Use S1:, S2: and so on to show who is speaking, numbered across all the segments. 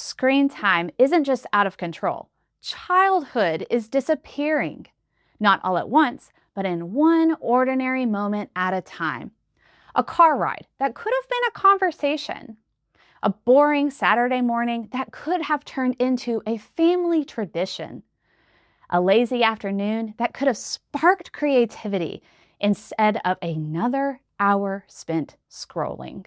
S1: Screen time isn't just out of control. Childhood is disappearing, not all at once, but in one ordinary moment at a time. A car ride that could have been a conversation. A boring Saturday morning that could have turned into a family tradition. A lazy afternoon that could have sparked creativity instead of another hour spent scrolling.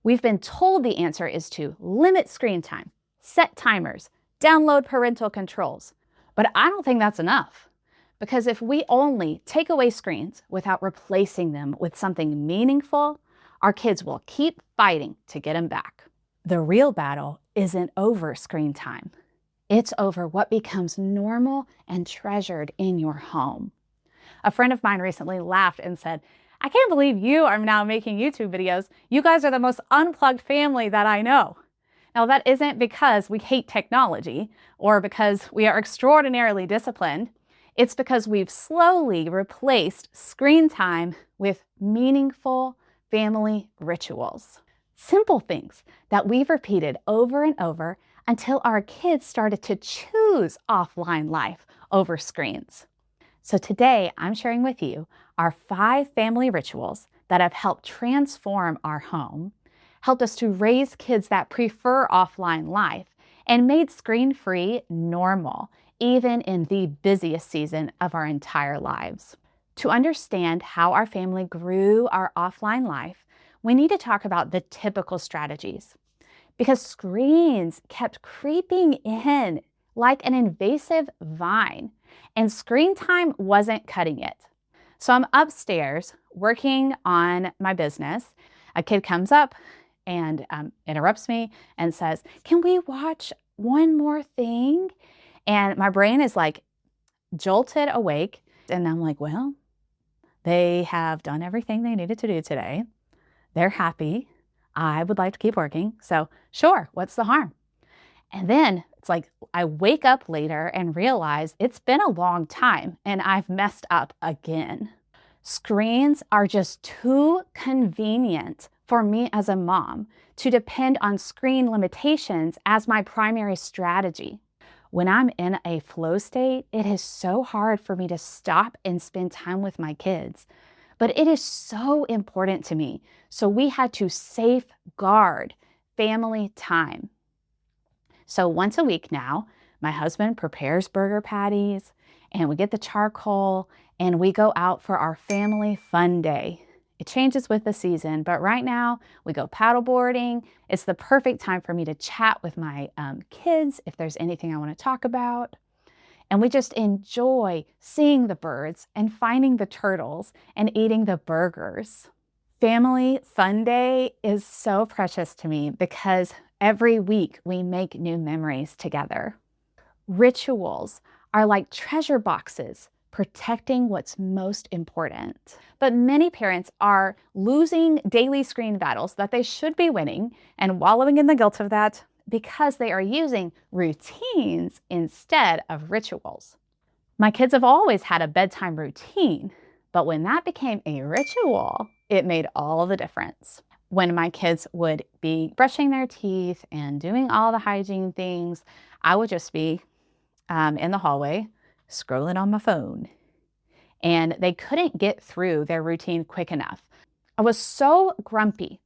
S1: We've been told the answer is to limit screen time, set timers, download parental controls. But I don't think that's enough. Because if we only take away screens without replacing them with something meaningful, our kids will keep fighting to get them back. The real battle isn't over screen time. It's over what becomes normal and treasured in your home. A friend of mine recently laughed and said, "I can't believe you are now making YouTube videos. You guys are the most unplugged family that I know." Now, that isn't because we hate technology or because we are extraordinarily disciplined. It's because we've slowly replaced screen time with meaningful family rituals. Simple things that we've repeated over and over until our kids started to choose offline life over screens. So today, I'm sharing with you our 5 family rituals that have helped transform our home, helped us to raise kids that prefer offline life, and made screen-free normal, even in the busiest season of our entire lives. To understand how our family grew our offline life, we need to talk about the typical strategies. Because screens kept creeping in like an invasive vine, and screen time wasn't cutting it. So I'm upstairs working on my business. A kid comes up and interrupts me and says, "Can we watch one more thing?" And my brain is like jolted awake. And I'm like, well, they have done everything they needed to do today. They're happy. I would like to keep working. So sure, what's the harm? And then it's like I wake up later and realize it's been a long time and I've messed up again. Screens are just too convenient for me as a mom to depend on screen limitations as my primary strategy. When I'm in a flow state, it is so hard for me to stop and spend time with my kids. But it is so important to me. So we had to safeguard family time. So once a week now, my husband prepares burger patties and we get the charcoal and we go out for our family fun day. It changes with the season, but right now we go paddleboarding. It's the perfect time for me to chat with my kids if there's anything I want to talk about. And we just enjoy seeing the birds and finding the turtles and eating the burgers. Family Fun Day is so precious to me because every week we make new memories together. Rituals are like treasure boxes protecting what's most important. But many parents are losing daily screen battles that they should be winning and wallowing in the guilt of that because they are using routines instead of rituals. My kids have always had a bedtime routine, but when that became a ritual, it made all the difference. When my kids would be brushing their teeth and doing all the hygiene things, I would just be in the hallway scrolling on my phone. And they couldn't get through their routine quick enough. I was so grumpy.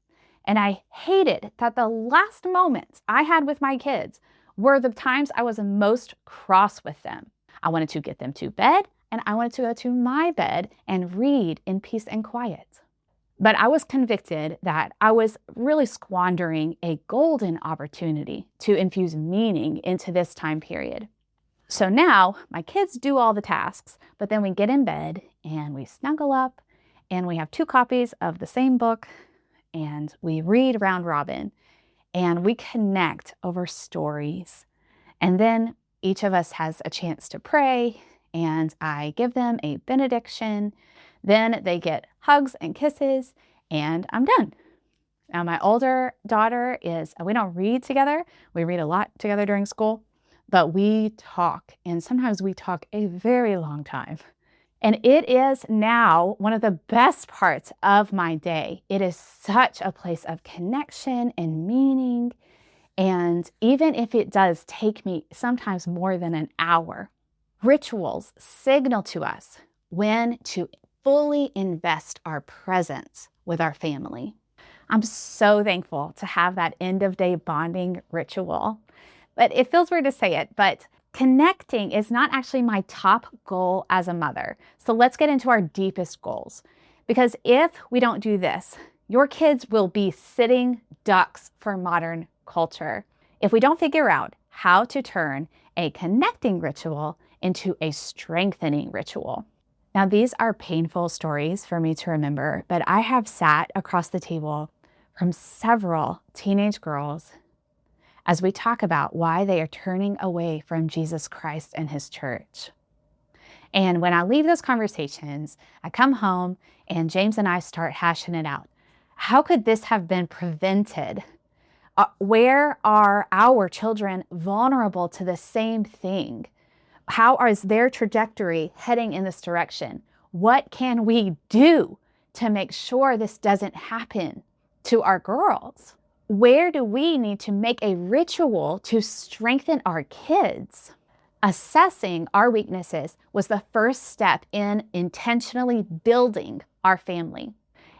S1: And I hated that the last moments I had with my kids were the times I was most cross with them. I wanted to get them to bed and I wanted to go to my bed and read in peace and quiet. But I was convicted that I was really squandering a golden opportunity to infuse meaning into this time period. So now my kids do all the tasks, but then we get in bed and we snuggle up and we have 2 copies of the same book and we read round robin and we connect over stories. And then each of us has a chance to pray and I give them a benediction. Then they get hugs and kisses and I'm done. Now my older daughter we don't read together. We read a lot together during school, but we talk and sometimes we talk a very long time. And it is now one of the best parts of my day. It is such a place of connection and meaning. And even if it does take me sometimes more than an hour, rituals signal to us when to fully invest our presence with our family. I'm so thankful to have that end of day bonding ritual. But it feels weird to say it, but connecting is not actually my top goal as a mother. So let's get into our deepest goals. Because if we don't do this, your kids will be sitting ducks for modern culture if we don't figure out how to turn a connecting ritual into a strengthening ritual. Now, these are painful stories for me to remember, but I have sat across the table from several teenage girls as we talk about why they are turning away from Jesus Christ and his church. And when I leave those conversations, I come home and James and I start hashing it out. How could this have been prevented? Where are our children vulnerable to the same thing? How is their trajectory heading in this direction? What can we do to make sure this doesn't happen to our girls? Where do we need to make a ritual to strengthen our kids? Assessing our weaknesses was the first step in intentionally building our family.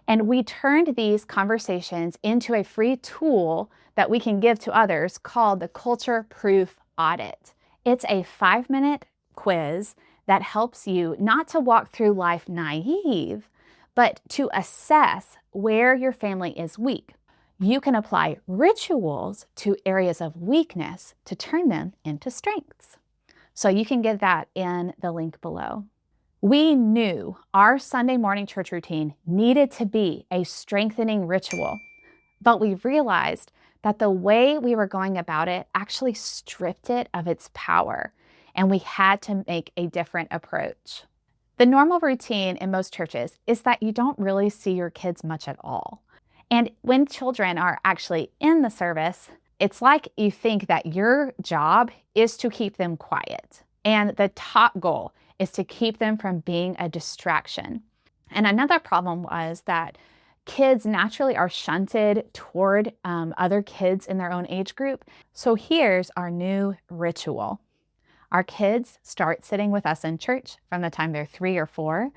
S1: And we turned these conversations into a free tool that we can give to others called the Culture Proof Audit. It's a 5-minute quiz that helps you not to walk through life naive, but to assess where your family is weak. You can apply rituals to areas of weakness to turn them into strengths. So you can get that in the link below. We knew our Sunday morning church routine needed to be a strengthening ritual, but we realized that the way we were going about it actually stripped it of its power, and we had to make a different approach. The normal routine in most churches is that you don't really see your kids much at all. And when children are actually in the service, it's like you think that your job is to keep them quiet. And the top goal is to keep them from being a distraction. And another problem was that kids naturally are shunted toward other kids in their own age group. So here's our new ritual. Our kids start sitting with us in church from the time they're 3 or 4.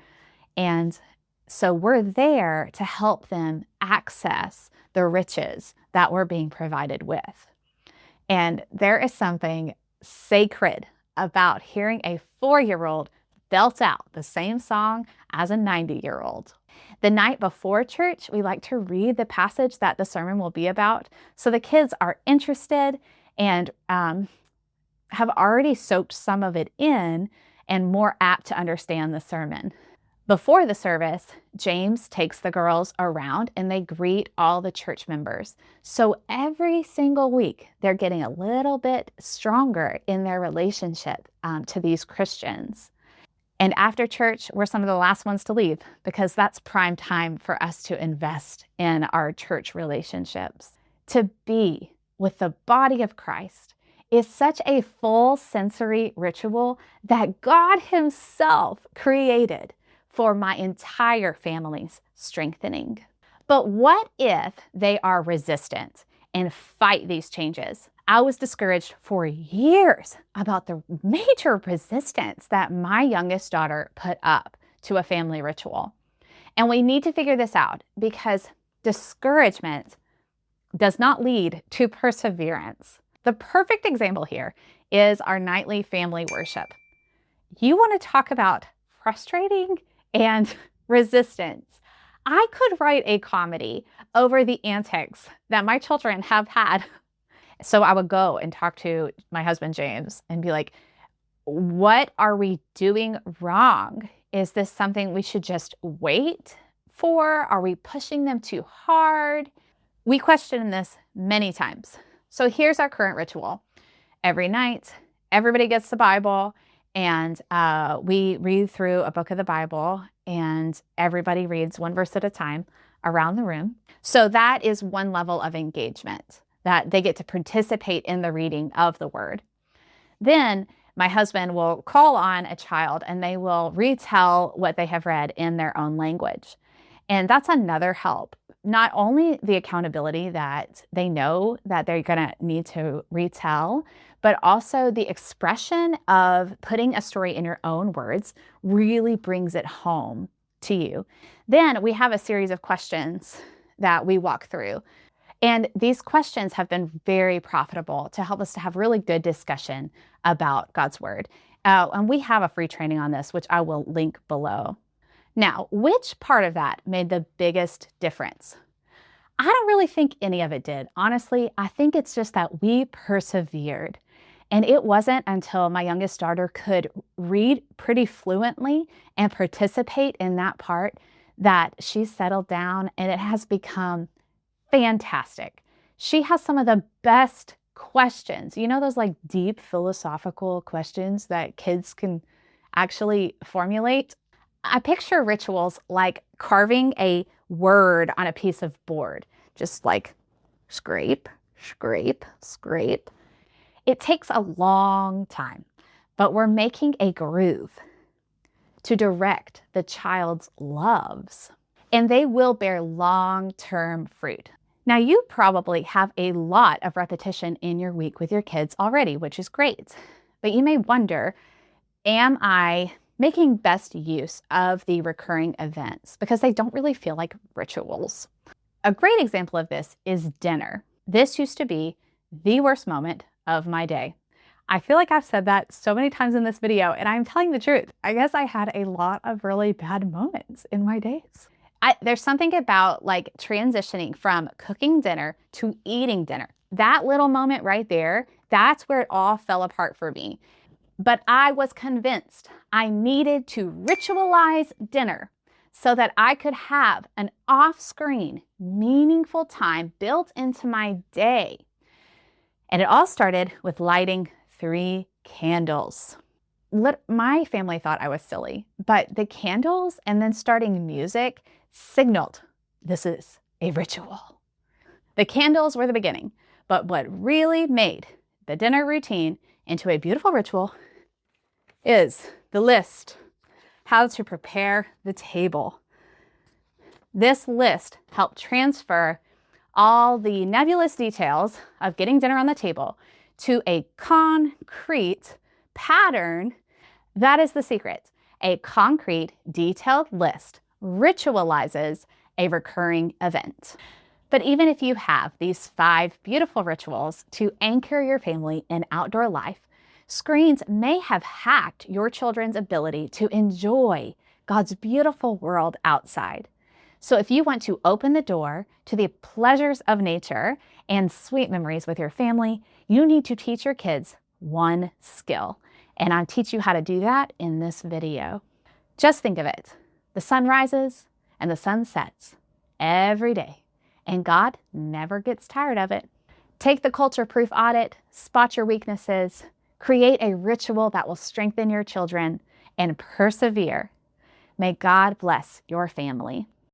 S1: And so we're there to help them access the riches that we're being provided with. And there is something sacred about hearing a 4-year-old belt out the same song as a 90-year-old. The night before church, we like to read the passage that the sermon will be about, so the kids are interested and have already soaked some of it in and more apt to understand the sermon. Before the service, James takes the girls around and they greet all the church members. So every single week, they're getting a little bit stronger in their relationship to these Christians. And after church, we're some of the last ones to leave because that's prime time for us to invest in our church relationships. To be with the body of Christ is such a full sensory ritual that God himself created for my entire family's strengthening. But what if they are resistant and fight these changes? I was discouraged for years about the major resistance that my youngest daughter put up to a family ritual. And we need to figure this out because discouragement does not lead to perseverance. The perfect example here is our nightly family worship. You want to talk about frustrating and resistance. I could write a comedy over the antics that my children have had. So I would go and talk to my husband, James, and be like, what are we doing wrong? Is this something we should just wait for? Are we pushing them too hard? We questioned this many times. So here's our current ritual. Every night, everybody gets the Bible and we read through a book of the Bible and everybody reads one verse at a time around the room. So that is one level of engagement, that they get to participate in the reading of the word. Then my husband will call on a child and they will retell what they have read in their own language. And that's another help. not only the accountability that they know that they're going to need to retell, but also the expression of putting a story in your own words really brings it home to you. Then we have a series of questions that we walk through. And these questions have been very profitable to help us to have really good discussion about God's Word. And we have a free training on this, which I will link below. Now, which part of that made the biggest difference? I don't really think any of it did. Honestly, I think it's just that we persevered. And it wasn't until my youngest daughter could read pretty fluently and participate in that part that she settled down, and it has become fantastic. She has some of the best questions. You know, those like deep philosophical questions that kids can actually formulate? I picture rituals like carving a word on a piece of board, just like scrape, scrape, scrape. It takes a long time, but we're making a groove to direct the child's loves, and they will bear long-term fruit. Now, you probably have a lot of repetition in your week with your kids already, which is great, but you may wonder, am I making best use of the recurring events? Because they don't really feel like rituals. A great example of this is dinner. This used to be the worst moment of my day. I feel like I've said that so many times in this video, and I'm telling the truth. I guess I had a lot of really bad moments in my days. There's something about like transitioning from cooking dinner to eating dinner. That little moment right there, that's where it all fell apart for me. But I was convinced I needed to ritualize dinner so that I could have an off-screen, meaningful time built into my day. And it all started with lighting 3 candles. My family thought I was silly, but the candles and then starting music signaled this is a ritual. The candles were the beginning, but what really made the dinner routine into a beautiful ritual is the list, how to prepare the table. This list helped transfer all the nebulous details of getting dinner on the table to a concrete pattern. That is the secret. A concrete, detailed list ritualizes a recurring event. But even if you have these 5 beautiful rituals to anchor your family in outdoor life, screens may have hacked your children's ability to enjoy God's beautiful world outside. So if you want to open the door to the pleasures of nature and sweet memories with your family, you need to teach your kids one skill. And I'll teach you how to do that in this video. Just think of it. The sun rises and the sun sets every day, and God never gets tired of it. Take the culture-proof audit, spot your weaknesses, create a ritual that will strengthen your children, and persevere. May God bless your family.